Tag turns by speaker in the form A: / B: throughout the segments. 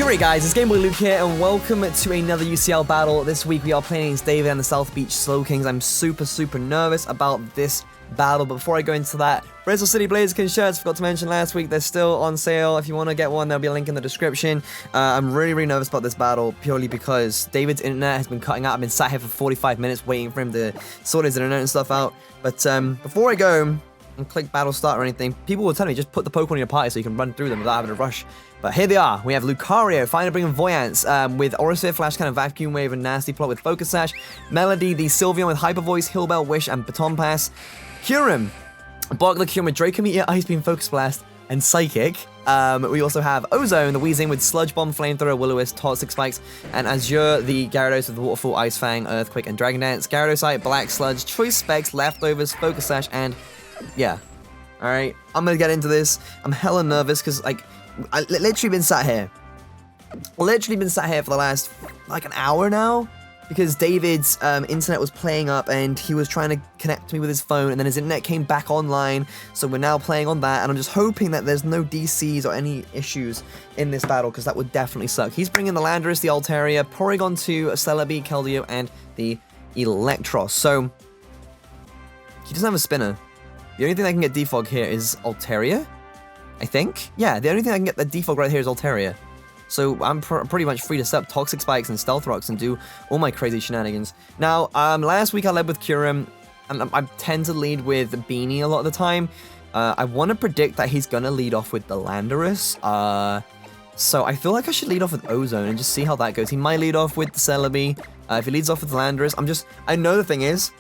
A: Yuri guys, it's GameboyLuke here, and welcome to another UCL battle. This week we are playing against David and the South Beach Slowkings. I'm super nervous about this battle, but before I go into that, Bristol City Blazikens shirts, forgot to mention last week, they're still on sale. If you want to get one, there'll be a link in the description. I'm really nervous about this battle, purely because David's internet has been cutting out. I've been sat here for 45 minutes waiting for him to sort his internet and stuff out. But before I go and click battle start or anything, people will tell me just put the Pokemon in your party so you can run through them without having to rush. But here they are. We have Lucario, finally bringing Voyance, with ORAS, Flash Cannon, Vacuum Wave, and Nasty Plot with Focus Sash. Melody, the Sylveon with Hyper Voice, Hill Bell, Wish, and Baton Pass. Kyurem, Barkler Kyurem with Draco Meteor, Ice Beam, Focus Blast, and Psychic. We also have Ozone, the Weezing with Sludge Bomb, Flamethrower, Will-O-Wisp, Toxic Spikes, and Azure, the Gyarados with Waterfall, Ice Fang, Earthquake, and Dragon Dance. Gyarados, Black Sludge, Choice Specs, Leftovers, Focus Sash, and yeah. Alright, I'm gonna get into this. I'm hella nervous because, like, I literally been sat here. For the last, like, an hour now. Because David's internet was playing up and he was trying to connect to me with his phone, and then his internet came back online. So we're now playing on that, and I'm just hoping that there's no DCs or any issues in this battle, because that would definitely suck. He's bringing the Landorus, the Altaria, Porygon 2, Celebi, Keldeo, and the Electros. So he doesn't have a spinner. The only thing I can get defog here is Altaria, I think. Yeah, the only thing I can get the defog right here is Altaria. So I'm pretty much free to set up Toxic Spikes and Stealth Rocks and do all my crazy shenanigans. Now, last week I led with Kyurem, and I tend to lead with Beanie a lot of the time. I want to predict that he's going to lead off with the Landorus. So I feel like I should lead off with Ozone and just see how that goes. He might lead off with the Celebi. If he leads off with the Landorus, I know the thing is,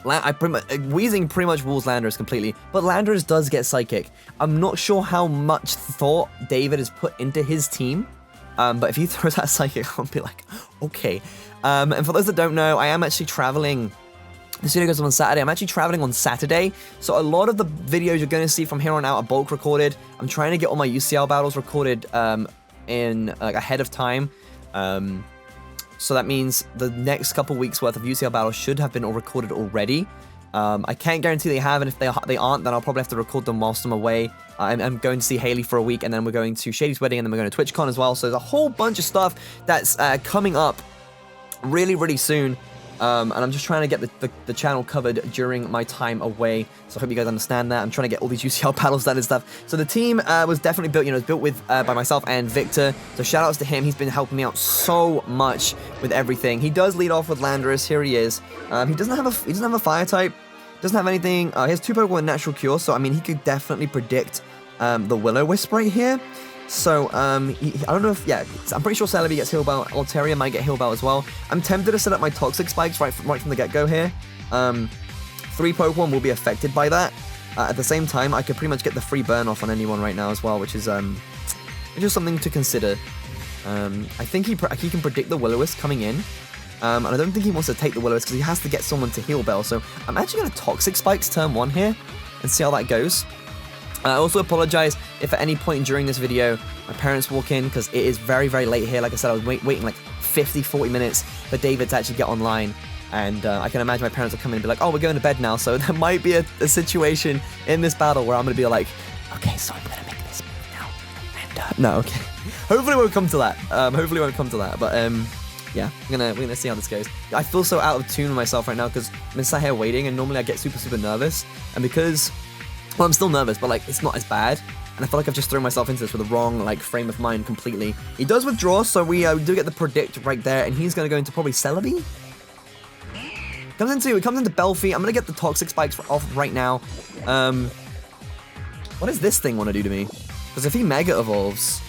A: Weezing pretty much rules Landorus completely, but Landorus does get Psychic. I'm not sure how much thought David has put into his team, but if he throws that Psychic, I'll be like, okay. And for those that don't know, I am actually traveling. This video goes on Saturday. I'm actually traveling on Saturday, so a lot of the videos you're going to see from here on out are bulk recorded. I'm trying to get all my UCL battles recorded ahead of time. So that means the next couple weeks worth of UCL battles should have been all recorded already. I can't guarantee they have, and if they aren't, then I'll probably have to record them whilst I'm away. I'm going to see Haley for a week, and then we're going to Shady's wedding, and then we're going to TwitchCon as well. So there's a whole bunch of stuff that's coming up really soon. And I'm just trying to get the channel covered during my time away. So I hope you guys understand that. I'm trying to get all these UCL battles done and stuff. So the team was definitely built, it was built with by myself and Viktor. So shoutouts to him. He's been helping me out so much with everything. He does lead off with Landorus. Here he is. He doesn't have a fire type. Doesn't have anything. He has 2 Pokemon with Natural Cure. So I mean, he could definitely predict the Will-O-Wisp right here. So, I don't know if, I'm pretty sure Celebi gets Heal Bell, Altaria might get Heal Bell as well. I'm tempted to set up my Toxic Spikes right from the get-go here. 3 Pokemon will be affected by that. At the same time, I could pretty much get the free burn off on anyone right now as well, which is something to consider. I think he can predict the Will-O-Wisp coming in. And I don't think he wants to take the Will-O-Wisp because he has to get someone to Heal Bell. So, I'm actually going to Toxic Spikes turn 1 here and see how that goes. I also apologize if at any point during this video my parents walk in, because it is very late here. Like I said, I was waiting like 50-40 minutes for David to actually get online, and I can imagine my parents will come in and be like, oh, we're going to bed now. So there might be a situation in this battle where I'm going to be like, okay, so I'm going to make this move now, and no, okay. Hopefully it won't come to that. But yeah, we're gonna see how this goes. I feel so out of tune with myself right now because I'm sat here waiting, and normally I get super nervous, and because, well, I'm still nervous, but, like, it's not as bad. And I feel like I've just thrown myself into this with the wrong, like, frame of mind completely. He does withdraw, so we do get the predict right there, and he's going to go into probably Celebi? It comes into Belfi. I'm going to get the Toxic Spikes off right now. What does this thing want to do to me? Because if he Mega Evolves,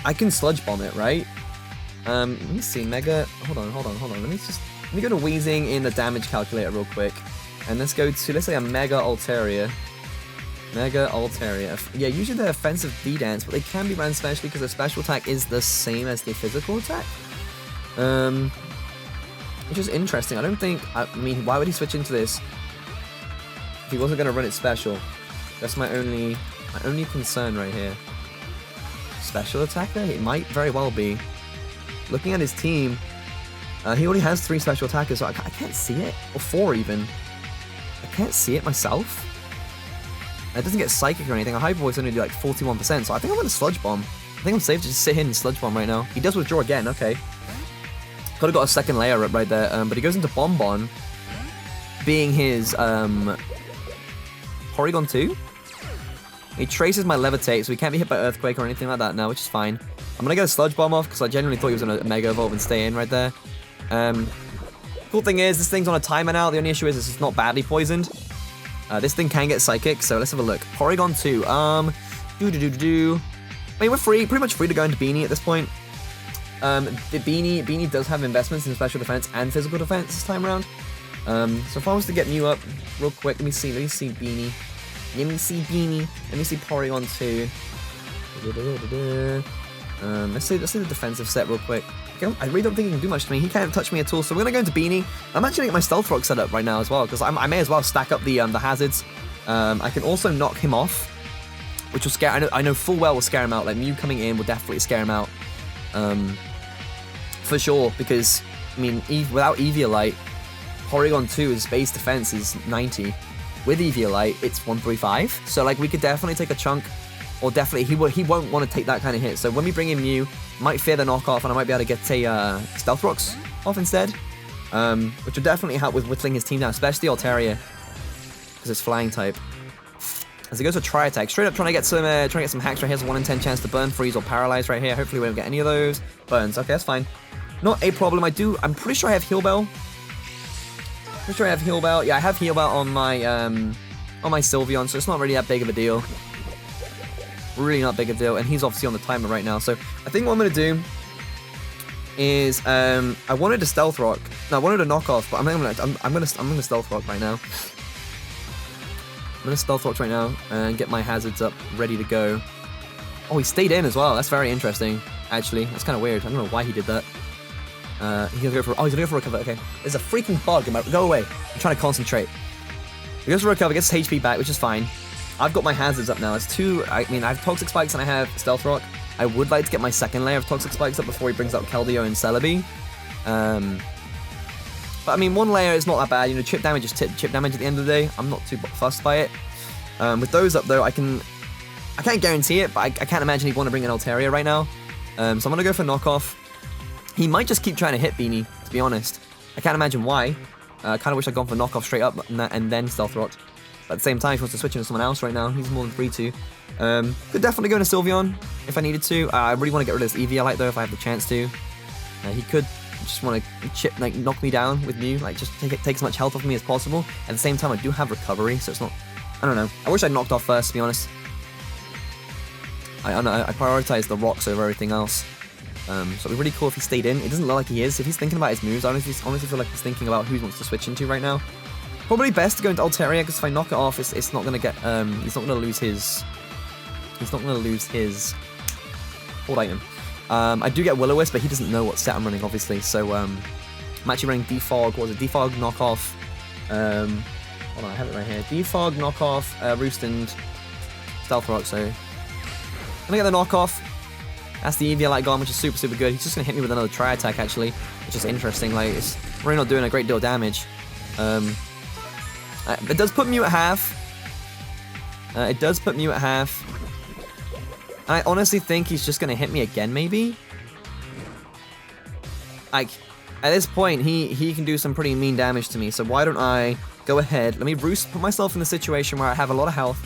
A: I can Sludge Bomb it, right? Let me see, Mega... Hold on. Let me go to Weezing in the damage calculator real quick. And let's go to, let's say, a Mega Altaria. Yeah, usually they're offensive D-Dance, but they can be ran specially because their special attack is the same as the physical attack. Which is interesting. I mean, why would he switch into this if he wasn't going to run it special? That's my only concern right here. Special attack there? It might very well be. Looking at his team, he already has 3 special attackers, so I can't see it. Or 4 even. I can't see it myself. It doesn't get Psychic or anything. A Hyper Voice only do like 41%, so I think I'm going to Sludge Bomb. I think I'm safe to just sit here and Sludge Bomb right now. He does withdraw again, okay. Could have got a second layer up right there, but he goes into Bonbon, being his Porygon 2. He traces my Levitate, so he can't be hit by Earthquake or anything like that now, which is fine. I'm gonna get a Sludge Bomb off because I genuinely thought he was gonna Mega Evolve and stay in right there. Cool thing is, this thing's on a timer now. The only issue is it's not badly poisoned. This thing can get Psychic, so let's have a look. Porygon 2. I mean, we're pretty much free to go into Beanie at this point. The Beanie does have investments in special defense and physical defense this time around. So if I was to get Mew up real quick, let me see Beanie. Let me see Beanie. Let me see Porygon 2. Let's see the defensive set real quick. I really don't think he can do much to me. He can't touch me at all, so we're gonna go into Beanie. I'm actually getting my Stealth Rock set up right now as well, because I may as well stack up the hazards. I can also knock him off, which will scare. I know full well will scare him out. Like Mew coming in will definitely scare him out, for sure. Because I mean, without Eviolite, Porygon 2's base defense is 90. With Eviolite, it's 135. So like we could definitely take a chunk. Or definitely, he won't want to take that kind of hit. So when we bring in Mew, might fear the knockoff, and I might be able to get a Stealth Rocks off instead. Which will definitely help with whittling his team down, especially Altaria, because it's Flying type. As he goes to Tri Attack, straight up trying to get some hacks right here. Has a 1 in 10 chance to burn, freeze, or paralyze right here. Hopefully we don't get any of those burns. Okay, that's fine. Not a problem. I'm pretty sure I have Heal Bell. Yeah, I have Heal Bell on my Sylveon, so it's not really that big of a deal. Really not big a deal, and he's obviously on the timer right now. So I think what I'm gonna do is I wanted a Stealth Rock. No, I wanted a knockoff, but I'm gonna Stealth Rock right now. I'm gonna Stealth Rock right now and get my hazards up, ready to go. Oh, he stayed in as well. That's very interesting. Actually, that's kind of weird. I don't know why he did that. He's gonna go for. Oh, he's gonna go for Recover. Okay, there's a freaking bug. Go away. I'm trying to concentrate. He goes for Recover, gets his HP back, which is fine. I've got my hazards up now. It's two. I mean, I have Toxic Spikes and I have Stealth Rock. I would like to get my second layer of Toxic Spikes up before he brings out Keldeo and Celebi. But I mean, one layer is not that bad. You know, chip damage is chip damage at the end of the day. I'm not too fussed by it. With those up though, I can't guarantee it, but I can't imagine he'd want to bring in Altaria right now. So I'm gonna go for knockoff. He might just keep trying to hit Beanie, to be honest. I can't imagine why. I kind of wish I'd gone for knockoff straight up and then Stealth Rock. But at the same time, if he wants to switch into someone else right now, he's more than free to. Could definitely go into Sylveon if I needed to. I really want to get rid of this Eviolite though if I have the chance to. He could just want to knock me down with Mew, like just take as much health off me as possible. At the same time, I do have recovery, so it's not. I don't know. I wish I'd knocked off first, to be honest. I prioritize the rocks over everything else. So it'd be really cool if he stayed in. It doesn't look like he is. If he's thinking about his moves, I honestly feel like he's thinking about who he wants to switch into right now. Probably best to go into Altaria, because if I knock it off, it's not gonna get. He's not gonna lose his. He's not gonna lose his hold item. I do get Will-O-Wisp, but he doesn't know what set I'm running, obviously. So I'm actually running Defog. What was it? Defog knockoff. Hold on, I have it right here. Defog knockoff, Roost and Stealth Rock. So I'm gonna get the knockoff. That's the Eviolite gone, which is super good. He's just gonna hit me with another Tri Attack actually, which is interesting. Like it's really not doing a great deal of damage. It does put Mew at half. It does put Mew at half. I honestly think he's just gonna hit me again, maybe. Like at this point, he can do some pretty mean damage to me. So why don't I go ahead? Let me put myself in the situation where I have a lot of health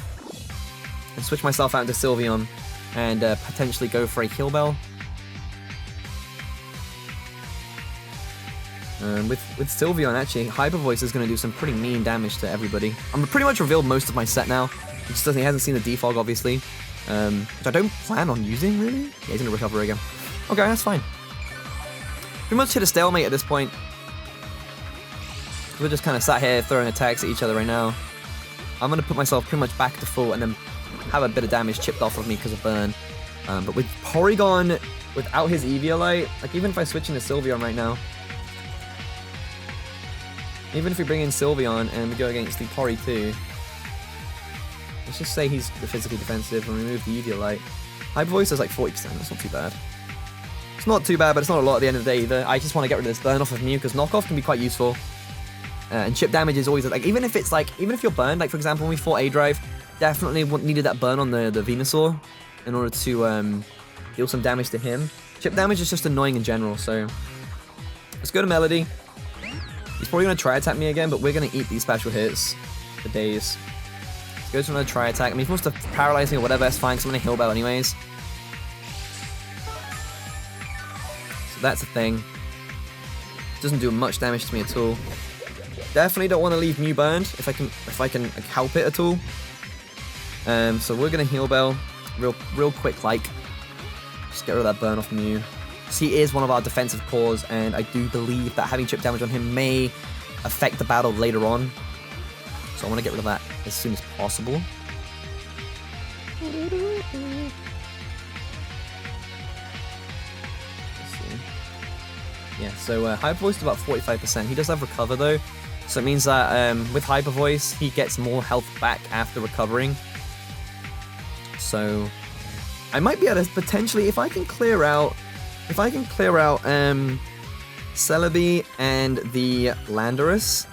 A: and switch myself out into Sylveon and potentially go for a Heal Bell. With Sylveon, actually, Hyper Voice is going to do some pretty mean damage to everybody. I'm pretty much revealed most of my set now. He hasn't seen the Defog, obviously. Which I don't plan on using, really. Yeah, he's going to recover again. Okay, that's fine. Pretty much hit a stalemate at this point. We're just kind of sat here throwing attacks at each other right now. I'm going to put myself pretty much back to full and then have a bit of damage chipped off of me because of burn. But with Porygon, without his Eviolite, like even if I switch into Sylveon right now, even if we bring in Sylveon and we go against the Pori 2, let's just say he's physically defensive and remove the Eviolite. Hyper Voice is like 40%, that's not too bad. It's not too bad, but it's not a lot at the end of the day either. I just want to get rid of this burn off of Mew, because knockoff can be quite useful. And chip damage is always, like, even if you're burned, like for example when we fought A-Drive, definitely needed that burn on the Venusaur in order to deal some damage to him. Chip damage is just annoying in general, so let's go to Melody. He's probably going to try attack me again, but we're going to eat these special hits for days. Let's go to another try attack. I mean, if he wants to paralyze me or whatever, that's fine, because I'm going to heal bell anyways. So that's a thing. Doesn't do much damage to me at all. Definitely don't want to leave Mew burned if I can like, help it at all. So we're gonna heal bell real quick, like just get rid of that burn off Mew. He is one of our defensive cores, and I do believe that having chip damage on him may affect the battle later on. So I want to get rid of that as soon as possible. Yeah, so Hyper Voice is about 45%. He does have Recover though, so it means that with Hyper Voice, he gets more health back after recovering. So I might be able to potentially, if I can clear out Celebi and the Landorus,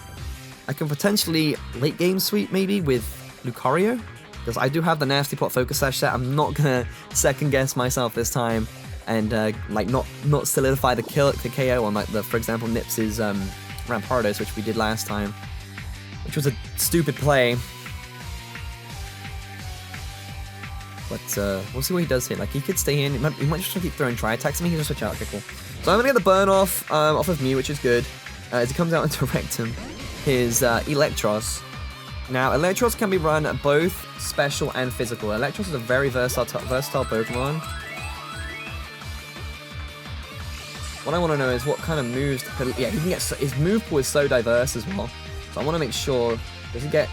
A: I can potentially late game sweep maybe with Lucario, because I do have the Nasty Pot Focus Sash set. I'm not gonna second guess myself this time and like not solidify the KO on like for example Nips's Rampardos, which we did last time, which was a stupid play. But we'll see what he does here. Like, he could stay in. He might just keep throwing tri-attacks at me. He can just switch out. Okay, cool. So I'm going to get the burn off of me, which is good. As he comes out and direct him his Electros. Now, Electros can be run both special and physical. Electros is a very versatile Pokemon. What I want to know is what kind of moves... Yeah, he can get... His move pool is so diverse as well. So I want to make sure... Does he get...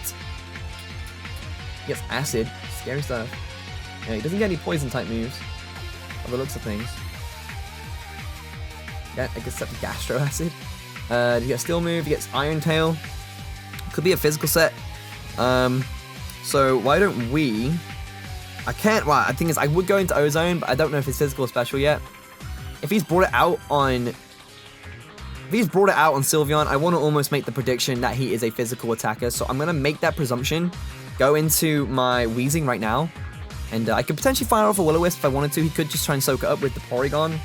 A: He gets Acid. Scary stuff. Yeah, he doesn't get any poison-type moves, by the looks of things. Yeah, I guess that's Gastro Acid. He gets Steel move, he gets Iron Tail. Could be a physical set. So why don't we... I can't... Well, the thing is, I would go into Ozone, but I don't know if it's physical or special yet. If he's brought it out on... If he's brought it out on Sylveon, I want to almost make the prediction that he is a physical attacker. So I'm going to make that presumption, go into my Weezing right now. And I could potentially fire off a Will-O-Wisp if I wanted to. He could just try and soak it up with the Porygon.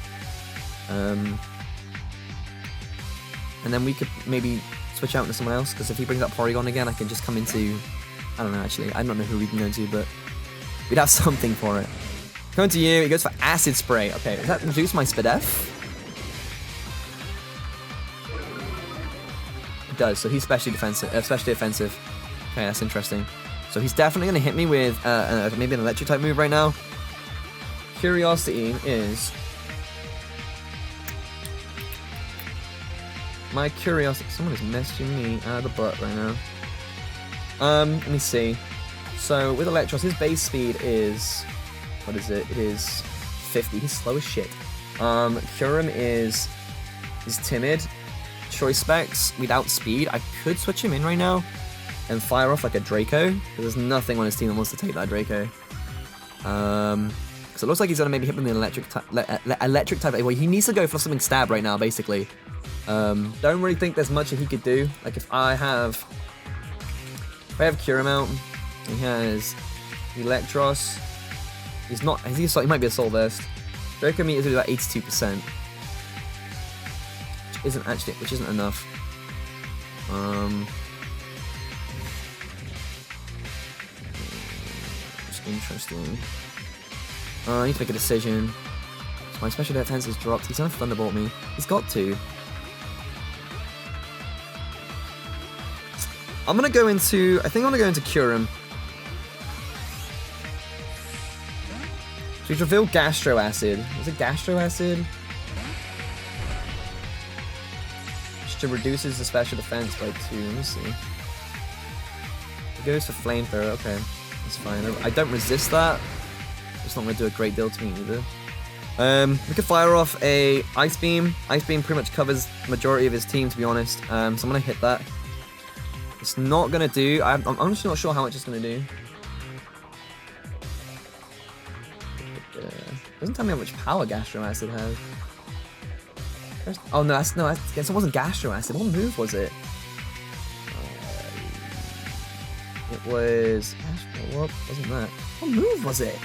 A: And then we could maybe switch out into someone else, because if he brings up Porygon again, I can just come into... I don't know, actually. I don't know who we can go to, but we'd have something for it. Going to you, he goes for Acid Spray. Okay, does that reduce my Spadef? It does, so he's especially offensive. Okay, that's interesting. So he's definitely going to hit me with maybe an electric type move right now. Curiosity is... My curiosity... Someone is messaging me out of the butt right now. Let me see. So with Electros, his base speed is... What is it? It is 50. He's slow as shit. Kyurem is timid. Choice Specs without speed. I could switch him in right now and fire off like a Draco, because there's nothing on his team that wants to take that Draco. So it looks like he's gonna maybe hit with the electric type. Well, he needs to go for something stab right now, basically. Don't really think there's much that he could do. Like if I have Kyurem out, he has Electros. He might be a Soul Burst. Draco Meat is about 82%, which isn't enough. Interesting. I need to make a decision. So my special defense is dropped. He's gonna Thunderbolt me. He's got to. I think I'm gonna go into Kyurem. So he's revealed Gastro Acid. Is it Gastro Acid? Which reduces the special defense by 2. Let me see. He goes for Flamethrower. Okay. That's fine. I don't resist that. It's not going to do a great deal to me either. We could fire off a Ice Beam. Ice Beam pretty much covers the majority of his team, to be honest. So I'm going to hit that. It's not going to do... I'm just not sure how much it's going to do. Doesn't tell me how much power Gastro Acid has. Oh, no, it wasn't Gastro Acid. What move was it? It was... What wasn't that? What move was it?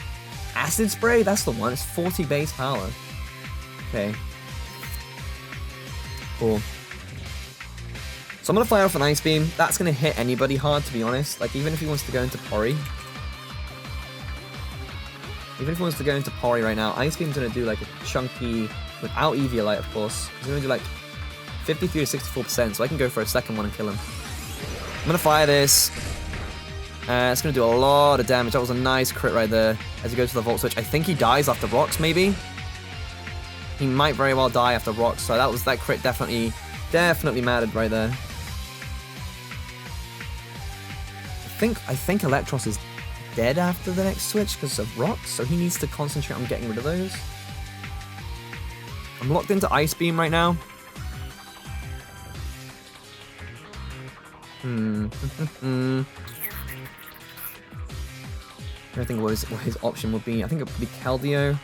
A: Acid Spray, that's the one. It's 40 base power. Okay. Cool. So I'm going to fire off an Ice Beam. That's going to hit anybody hard, to be honest. Like, even if he wants to go into Pori. Even if he wants to go into Pori right now, Ice Beam's going to do, like, a chunky... Without Eviolite, of course. He's going to do, like, 53 to 64%, so I can go for a second one and kill him. I'm going to fire this. It's going to do a lot of damage. That was a nice crit right there as he goes to the Volt Switch. I think he dies after Rocks, maybe? He might very well die after Rocks, so that crit definitely mattered right there. I think Electros is dead after the next switch because of Rocks, so he needs to concentrate on getting rid of those. I'm locked into Ice Beam right now. I don't think what his option would be. I think it would be Keldeo.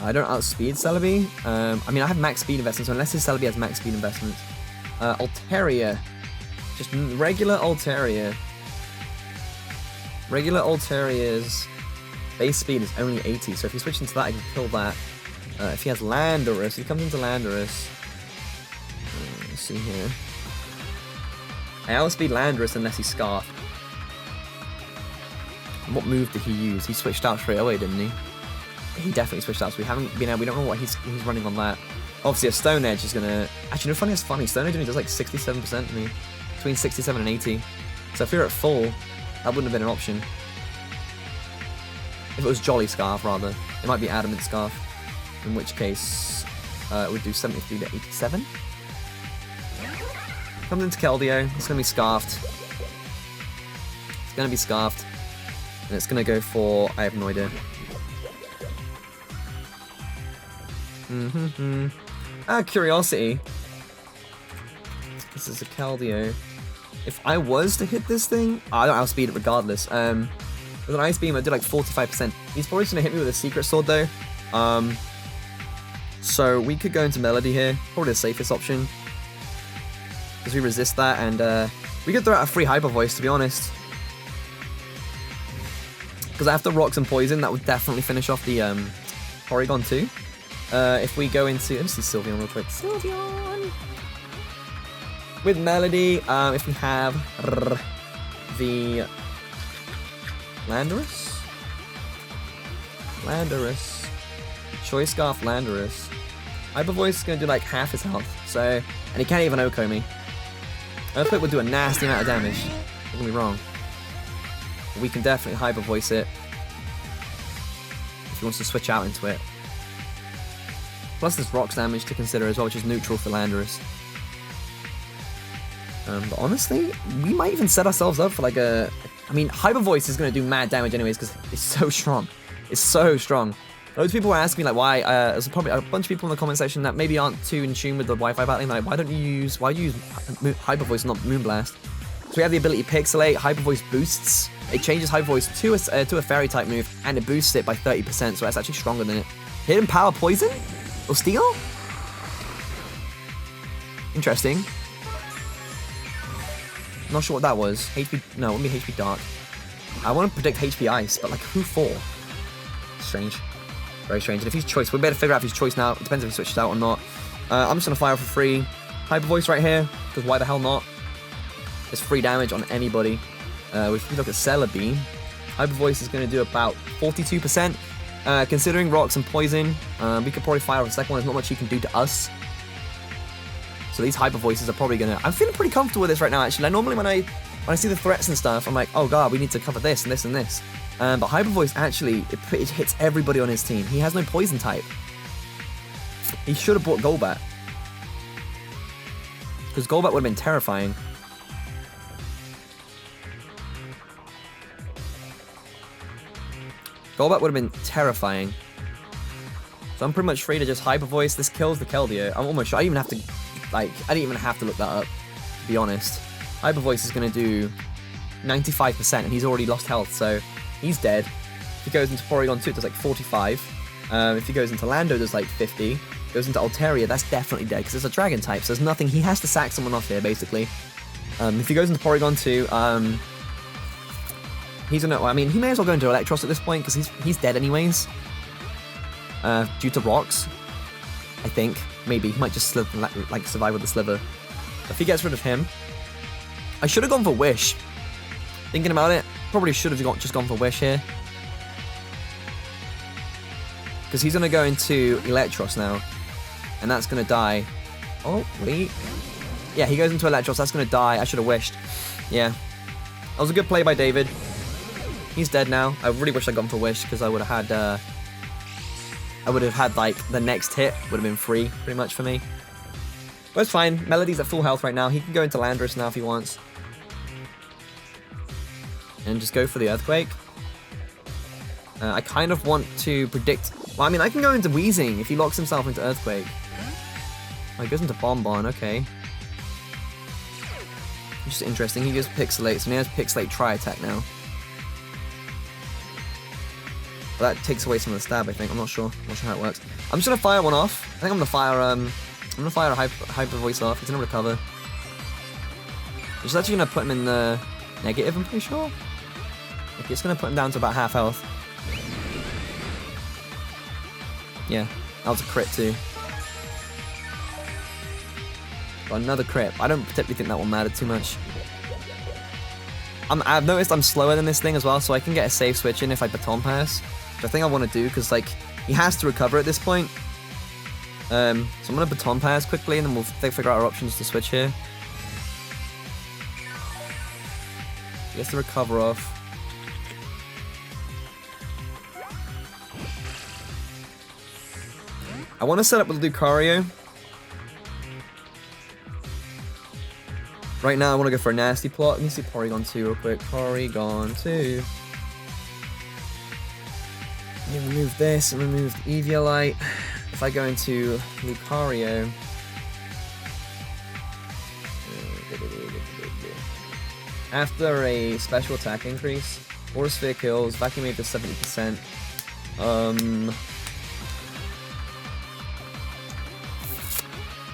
A: I don't outspeed Celebi. I mean, I have max speed investments, so unless his Celebi has max speed investments. Altaria. Just regular Altaria. Regular Altaria's base speed is only 80, so if he switches into that, I can kill that. If he has Landorus, he comes into Landorus. Let's see here. I outspeed Landorus unless he's Scarf. And what move did he use? He switched out straight away, didn't he? He definitely switched out, so we don't know what he's running on that. Obviously, a Stone Edge is gonna... Actually, no, funny. Stone Edge only does like 67% to me. Between 67 and 80. So if you're at full, that wouldn't have been an option. If it was Jolly Scarf, rather. It might be Adamant Scarf. In which case, it would do 73 to 87. Comes into Keldeo. It's going to be Scarfed. It's going to be Scarfed. And it's going to go for... I have no idea. Curiosity. This is a Keldeo. If I was to hit this thing... I don't outspeed it regardless. With an Ice Beam, I did like 45%. He's probably just going to hit me with a Secret Sword, though. So we could go into Melody here. Probably the safest option. Because we resist that, and we could throw out a free Hyper Voice, to be honest. Because after Rocks and Poison, that would definitely finish off the Porygon too. If we go into... Let me see Sylveon real quick. Sylveon! With Melody, if we have the Landorus? Choice Scarf Landorus. Hyper Voice is going to do like half his health, so... And he can't even Oko me. Earthquake would do a nasty amount of damage. Don't get me wrong. But we can definitely Hyper Voice it. If he wants to switch out into it. Plus there's Rocks damage to consider as well, which is neutral for Landorus. But honestly, we might even set ourselves up for like a... I mean, Hyper Voice is going to do mad damage anyways, because it's so strong. It's so strong. Loads of people were asking me like why, there's probably a bunch of people in the comment section that maybe aren't too in tune with the Wi-Fi battling, like why do you use Hyper Voice, not Moonblast? So we have the ability Pixelate, Hyper Voice boosts, it changes Hyper Voice to a Fairy type move, and it boosts it by 30%, so that's actually stronger than it. Hidden Power Poison? Or Steel? Interesting. Not sure what that was. HP, no, it wouldn't be HP Dark. I want to predict HP Ice, but like who for? Strange. Very strange. And if he's choice, we better figure out if he's choice now. It depends if he switches out or not. I'm just going to fire for free. Hyper Voice right here, because why the hell not? It's free damage on anybody. If we look at Celebi, Hyper Voice is going to do about 42%. Considering Rocks and Poison, we could probably fire off a second one. There's not much he can do to us. So these Hyper Voices are probably going to... I'm feeling pretty comfortable with this right now, actually. Like, normally when I see the threats and stuff, I'm like, oh god, we need to cover this and this and this. But Hyper Voice actually, it hits everybody on his team. He has no poison type. He should have brought Golbat. Because Golbat would have been terrifying. Golbat would have been terrifying. So I'm pretty much free to just Hyper Voice. This kills the Keldeo. I'm almost sure. I didn't even have to look that up, to be honest. Hyper Voice is going to do 95%, and he's already lost health, so he's dead. If he goes into Porygon 2, it does like 45. If he goes into Lando, does like 50. Goes into Altaria, that's definitely dead, because it's a Dragon type, so there's nothing. He has to sack someone off here, basically. If he goes into Porygon 2, He's gonna. I mean, he may as well go into Electros at this point because he's dead anyways. Due to rocks, I think maybe he might just like survive with the Sliver. If he gets rid of him, I should have gone for Wish. Thinking about it, probably should have just gone for Wish here. Because he's going to go into Electros now. And that's going to die. Oh, wait. Yeah, he goes into Electros. That's going to die. I should have wished. Yeah. That was a good play by David. He's dead now. I really wish I'd gone for Wish because I would have had, like, the next hit would have been free, pretty much, for me. But it's fine. Melody's at full health right now. He can go into Landorus now if he wants. And just go for the Earthquake. I kind of want to predict... Well, I mean, I can go into Wheezing if he locks himself into Earthquake. Oh, he goes into Bonbon, okay. Just interesting. He goes Pixelate, so he has Pixelate Tri-Attack now. But that takes away some of the stab, I think. I'm not sure. I'm not sure how it works. I'm just gonna fire one off. I think I'm gonna fire a hyper voice off. It's gonna recover. It's actually gonna put him in the negative, I'm pretty sure. Okay, it's gonna put him down to about half health. Yeah, that was a crit too. Got another crit. I don't particularly think that will matter too much. I've noticed I'm slower than this thing as well, so I can get a safe switch in if I baton pass. Which I think I want to do, because like he has to recover at this point. So I'm gonna baton pass quickly, and then we'll figure out our options to switch here. He gets the recover off. I want to set up with Lucario. Right now I want to go for a nasty plot. Let me see Porygon 2 real quick. Porygon 2. Let me remove this and remove the Eviolite. If I go into Lucario... After a special attack increase, Aura Sphere kills, Vacuum Wave to 70%.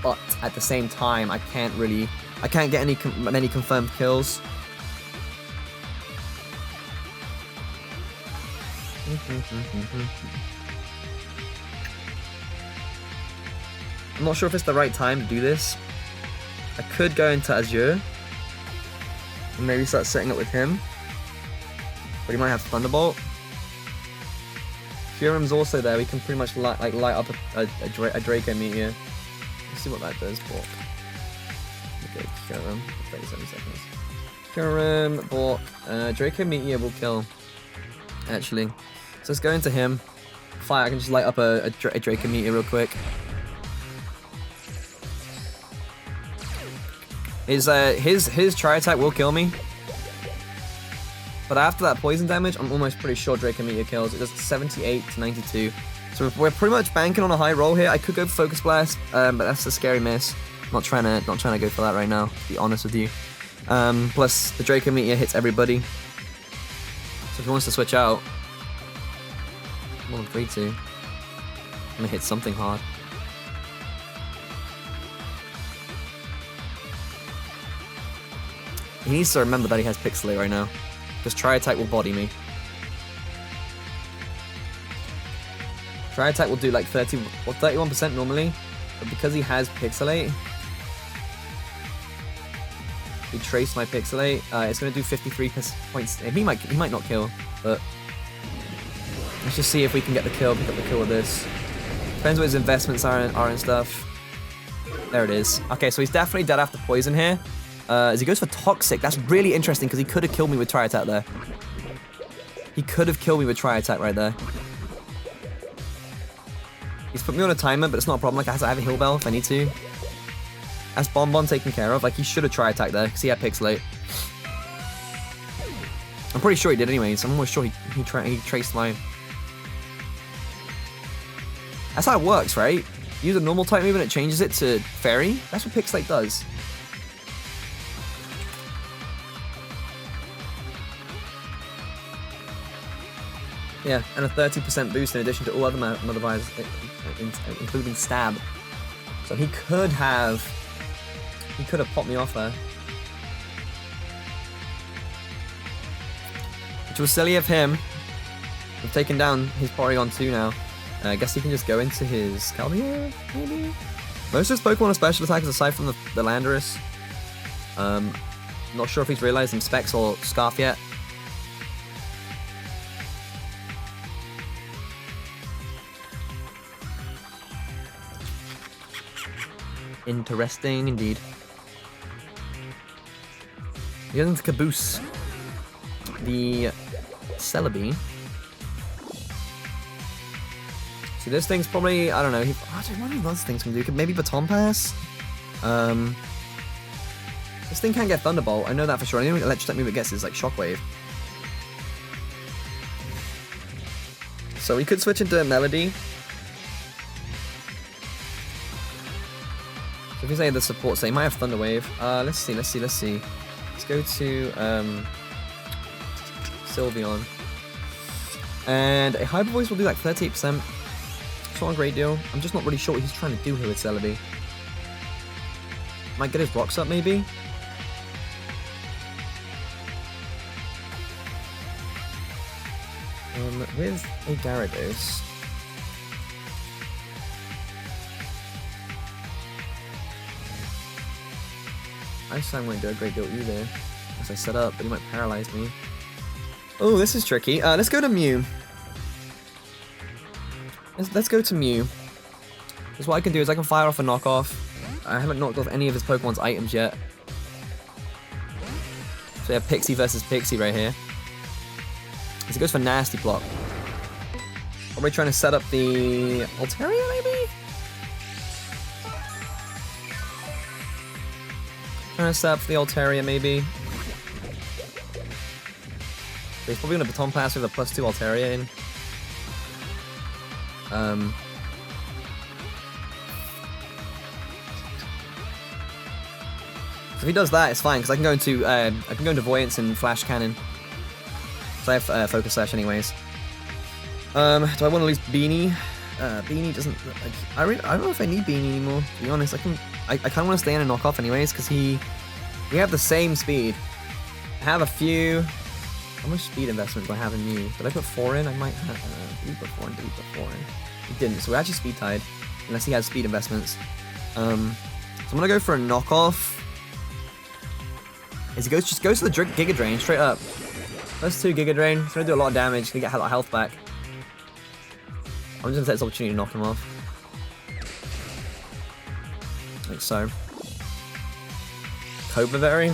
A: But at the same time, I can't get many confirmed kills. I'm not sure if it's the right time to do this. I could go into Azure and maybe start setting up with him, but he might have Thunderbolt. Kyurem's also there. We can pretty much light up a Draco Meteor. Let's see what that does. Bork. Okay, Kyurem. 37 seconds. Kyurem, Bork. Draco Meteor will kill. Actually, so let's go into him. Fire. I can just light up a Draco Meteor real quick. His Tri-Attack will kill me. But after that poison damage, I'm almost pretty sure Draco Meteor kills. It does 78 to 92. So we're pretty much banking on a high roll here. I could go for Focus Blast, but that's a scary miss. Not trying to go for that right now, to be honest with you. Plus the Draco Meteor hits everybody. So if he wants to switch out, I'm more than free to. I'm gonna hit something hard. He needs to remember that he has Pixelate right now, because Tri-Attack will body me. Tri-Attack will do like 31% normally, but because he has Pixelate, we trace my Pixelate. It's going to do 53 points. He might not kill, but let's just see if we can get the kill. Pick up the kill with this. Depends what his investments are and stuff. There it is. Okay, so he's definitely dead after poison here. As he goes for Toxic, that's really interesting because he could have killed me with Tri-Attack there. He could have killed me with Tri-Attack right there. He's put me on a timer, but it's not a problem. Like, I have a heal bell if I need to. That's Bonbon taken care of. Like, he should have Tri-Attack there because he had Pixelate. I'm pretty sure he did anyways. I'm almost sure he traced my... That's how it works, right? Use a normal type move and it changes it to Fairy. That's what Pixelate does. Yeah, and a 30% boost in addition to all other modifiers, including Stab. So he could have popped me off there. Which was silly of him. We've taken down his Porygon 2 now. I guess he can just go into his Keldeo, maybe? Most of his Pokemon are special attackers aside from the Landorus. Not sure if he's realized some Specs or Scarf yet. Interesting indeed. He goes into Caboose. The Celebi. See, this thing's probably, I don't know, what do those things can do? Maybe Baton Pass? This thing can't get Thunderbolt, I know that for sure. The only electric type move it gets is like Shockwave. So we could switch into Melody. So if you say the support, say, he might have Thunder Wave. Let's see. Let's go to Sylveon. And a Hyper Voice will do like 38%. It's not a great deal. I'm just not really sure what he's trying to do here with Celebi. Might get his rocks up, maybe? With a Gyarados. Ice Slam won't do a great deal either, as I set up, but he might paralyze me. Oh, this is tricky. Let's go to Mew. Let's go to Mew. Because what I can do is I can fire off a knockoff. I haven't knocked off any of his Pokemon's items yet. So we have Pixie versus Pixie right here. As he goes for Nasty Block. Are we trying to set up the Altaria, maybe? Trying to set up the Altaria, maybe. So he's probably going to Baton Pass with a +2 Altaria in. So if he does that, it's fine because I can go into Voyance and Flash Cannon. So I have Focus Sash anyways. Do I want to lose Beanie? Beanie doesn't. I don't know if I need Beanie anymore. To be honest, I kind of want to stay in a knockoff anyways because we have the same speed. I have a few. How much speed investment do I have in Mew? Did I put 4 in? I might have. Did he put 4 in? Did he put 4 in? He didn't. So we're actually speed tied, unless he has speed investments. So I'm gonna go for a knockoff. As he just goes to the Giga Drain straight up. +2 Giga Drain. It's gonna do a lot of damage. Gonna get a lot of health back. I'm just gonna take this opportunity to knock him off. Like so. Cobra Berry.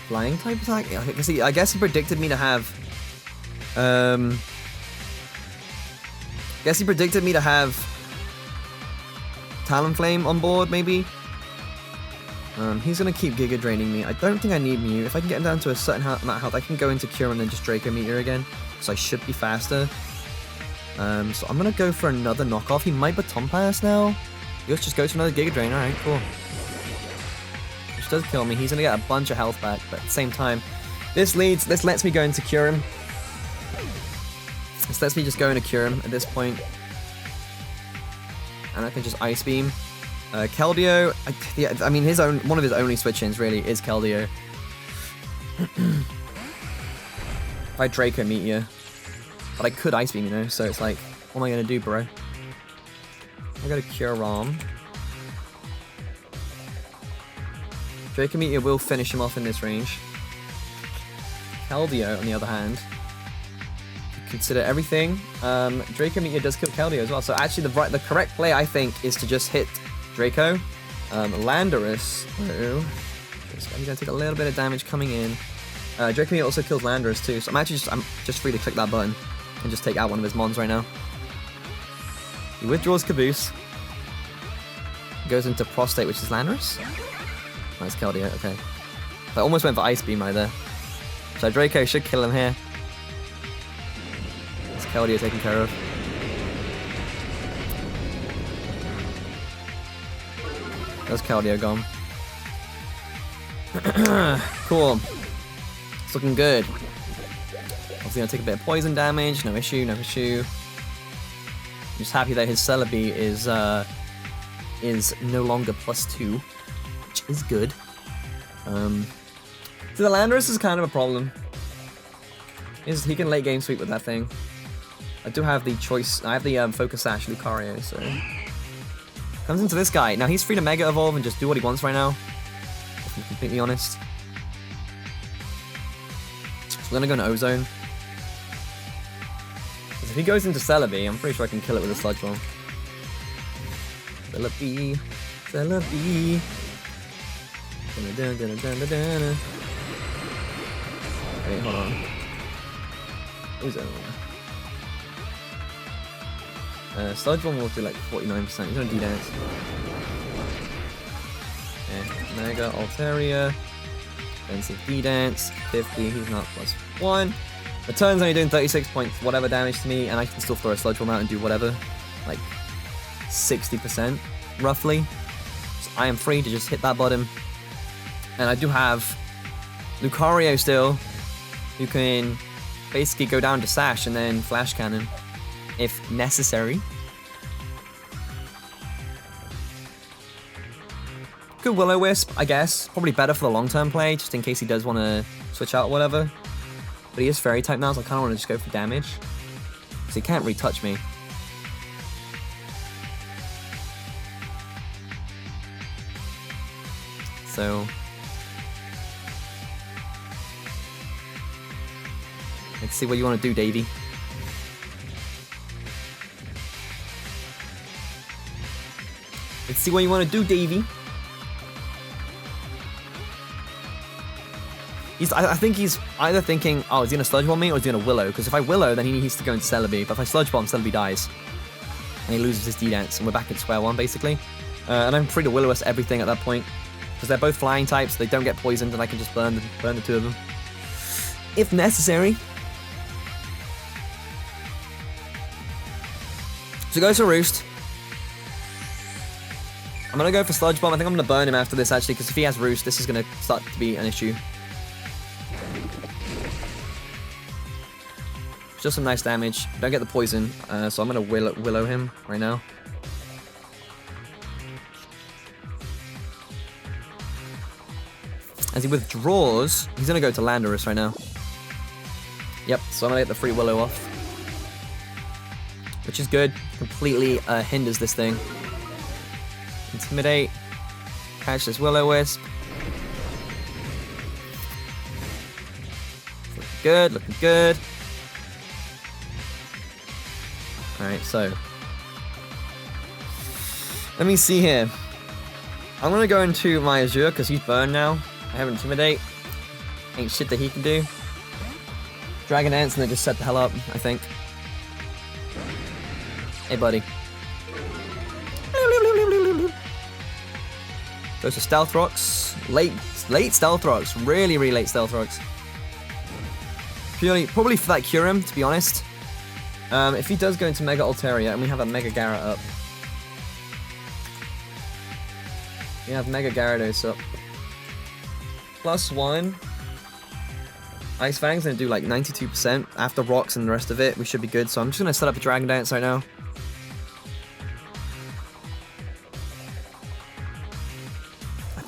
A: Flying type attack? I guess he predicted me to have. Guess he predicted me to have Talonflame on board, maybe. He's gonna keep Giga Draining me. I don't think I need Mew. If I can get him down to a certain amount of health, I can go into Cure and then just Draco Meteor again. So I should be faster. So I'm gonna go for another knockoff. He might Baton Pass now. Let's just go to another Giga Drain. Alright, cool. Which does kill me. He's gonna get a bunch of health back, but at the same time, this lets me go into Cure him. This lets me just go into Cure him at this point. And I can just Ice Beam. Keldeo, I mean one of his only switch-ins really is Keldeo. If I Draco Meteor. But I could Ice Beam, you know, so it's like, what am I gonna do, bro? I gotta Cure Rom. Draco Meteor will finish him off in this range. Keldeo, on the other hand, consider everything. Draco Meteor does kill Keldeo as well, so actually the correct play, I think, is to just hit Draco. Landorus, he's gonna take a little bit of damage coming in. Draco Meteor also kills Landorus too, so I'm just free to click that button and just take out one of his mons right now. He withdraws Caboose. Goes into Prostate, which is Landorus. Nice Keldeo, okay. I almost went for Ice Beam right there. So Draco should kill him here. It's Keldeo taken care of. There's Keldeo gone. Cool. It's looking good. Obviously gonna take a bit of poison damage, no issue, no issue. I'm just happy that his Celebi is is no longer +2, which is good. So the Landorus is kind of a problem. He can late game sweep with that thing. I do have the choice. I have the Focus Sash Lucario, so comes into this guy. Now he's free to Mega Evolve and just do what he wants right now, if I'm completely honest. So we're gonna go into Ozone. If he goes into Celebi, I'm pretty sure I can kill it with a Sludge Bomb. Celebi, Celebi. Wait, hold on. Ozone. Sludge Bomb will do like 49%. He's gonna D-Dance. Mega Altaria. Defensive D-Dance. 50. He's not +1. The turn's only doing 36 points, whatever damage to me, and I can still throw a Sludge Bomb out and do whatever. Like 60%, roughly. So I am free to just hit that bottom. And I do have Lucario still, who can basically go down to Sash and then Flash Cannon, if necessary. Good Will-O-Wisp, I guess. Probably better for the long-term play, just in case he does want to switch out or whatever. But he is Fairy type now, so I kind of want to just go for damage. Because he can't really touch me. So let's see what you want to do, Davey. Let's see what you want to do, Davey. I think he's either thinking, oh, is he going to Sludge Bomb me or is he going to Willow? Because if I Willow, then he needs to go into Celebi. But if I Sludge Bomb, Celebi dies. And he loses his D-Dance, and we're back at square one, basically. And I'm free to Will-O-Wisp everything at that point. Because they're both flying types, they don't get poisoned, and I can just burn the two of them. If necessary. So goes for Roost. I'm going to go for Sludge Bomb. I think I'm going to burn him after this, actually, because if he has Roost, this is going to start to be an issue. Just some nice damage. Don't get the poison, so I'm going to Willow him right now. As he withdraws, he's going to go to Landorus right now. Yep, so I'm going to get the free Willow off. Which is good. Completely hinders this thing. Intimidate. Catch this Will-O-Wisp. Looking good, looking good. Alright, so let me see here. I'm going to go into my Azure because he's burned now. I have Intimidate. Ain't shit that he can do. Dragon Dance and then just set the hell up, I think. Hey, buddy. Goes to Stealth Rocks. Late Stealth Rocks. Really late Stealth Rocks. Probably for that Kyurem, to be honest. If he does go into Mega Altaria and we have a Mega Gyarados up. We have Mega Gyarados up. +1. Ice Fang's gonna do like 92% after rocks and the rest of it. We should be good. So I'm just gonna set up a Dragon Dance right now.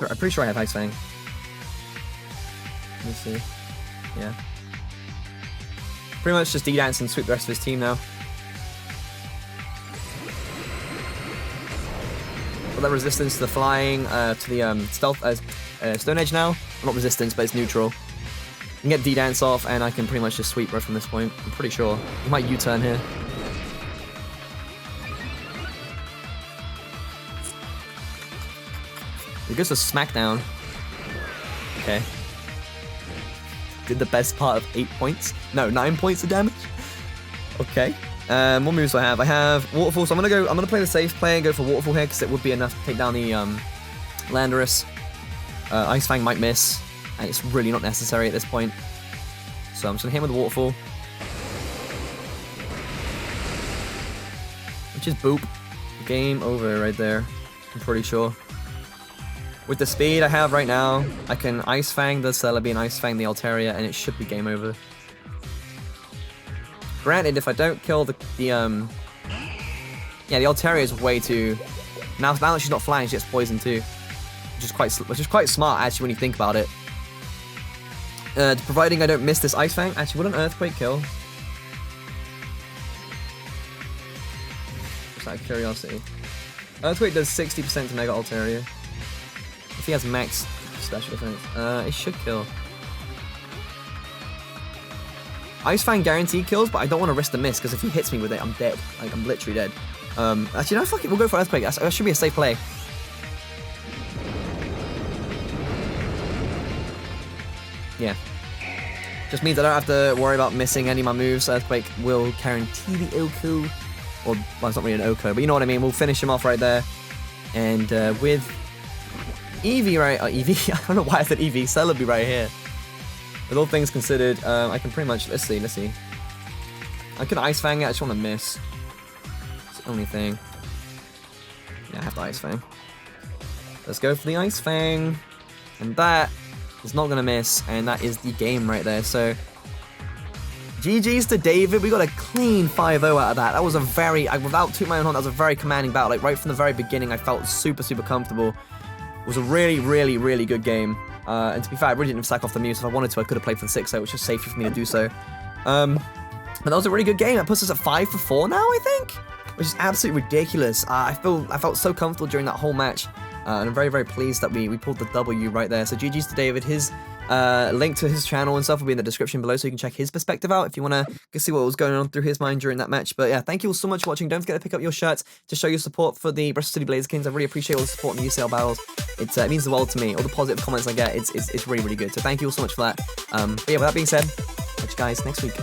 A: I'm pretty sure I have Ice Fang. Let me see. Yeah. Pretty much just D-Dance and sweep the rest of his team now. Put that resistance to the flying, to the stealth, Stone Edge now. Not resistance, but it's neutral. I can get D-Dance off, and I can pretty much just sweep right from this point. I'm pretty sure. He might U-turn here. He goes to Smackdown. Okay. Did the best part of 8 points. No, 9 points of damage. Okay. What moves do I have? I have Waterfall, so I'm gonna play the safe play and go for Waterfall here, because it would be enough to take down the Landorus. Ice Fang might miss, and it's really not necessary at this point. So I'm just gonna hit him with Waterfall. Which is boop. Game over right there. I'm pretty sure. With the speed I have right now, I can Ice Fang the Celebi and Ice Fang the Altaria, and it should be game over. Granted, if I don't kill the Altaria is way too Now that she's not flying, she gets poisoned too, which is quite smart actually when you think about it. Providing I don't miss this Ice Fang. Actually, would an Earthquake kill? Just out of curiosity. Earthquake does 60% to Mega Altaria. If he has max special defense, it should kill. Ice Fang guaranteed kills, but I don't want to risk the miss because if he hits me with it, I'm dead. Like, I'm literally dead. Actually, no, fuck it. We'll go for Earthquake. That should be a safe play. Yeah. Just means I don't have to worry about missing any of my moves. Earthquake will guarantee the Oko. Or, well, it's not really an Oko, but you know what I mean. We'll finish him off right there. And with Eevee, right? Eevee? I don't know why I said Eevee. Celebi right here. With all things considered, I can pretty much... Let's see. I could Ice Fang it. I just want to miss. It's the only thing. Yeah, I have the Ice Fang. Let's go for the Ice Fang. And that is not going to miss. And that is the game right there. So, GG's to David. We got a clean 5-0 out of that. That was a very... without tooting my own horn, that was a very commanding battle. Like, right from the very beginning, I felt super, super comfortable. It was a really, really, really good game. And to be fair, I really didn't sack off the muse. If I wanted to, I could have played for the 6-0, which was safer for me to do so. But that was a really good game. That puts us at 5-4 now, I think, which is absolutely ridiculous. I felt so comfortable during that whole match, and I'm very, very pleased that we pulled the W right there. So GG's to David. His link to his channel and stuff will be in the description below, so you can check his perspective out if you want to see what was going on through his mind during that match. But yeah, thank you all so much for watching. Don't forget to pick up your shirts to show your support for the Bristol City Blazikens. I really appreciate all the support in the UCL battles. It means the world to me. All the positive comments I get, it's really, really good. So thank you all so much for that. But yeah, with that being said, catch you guys next week.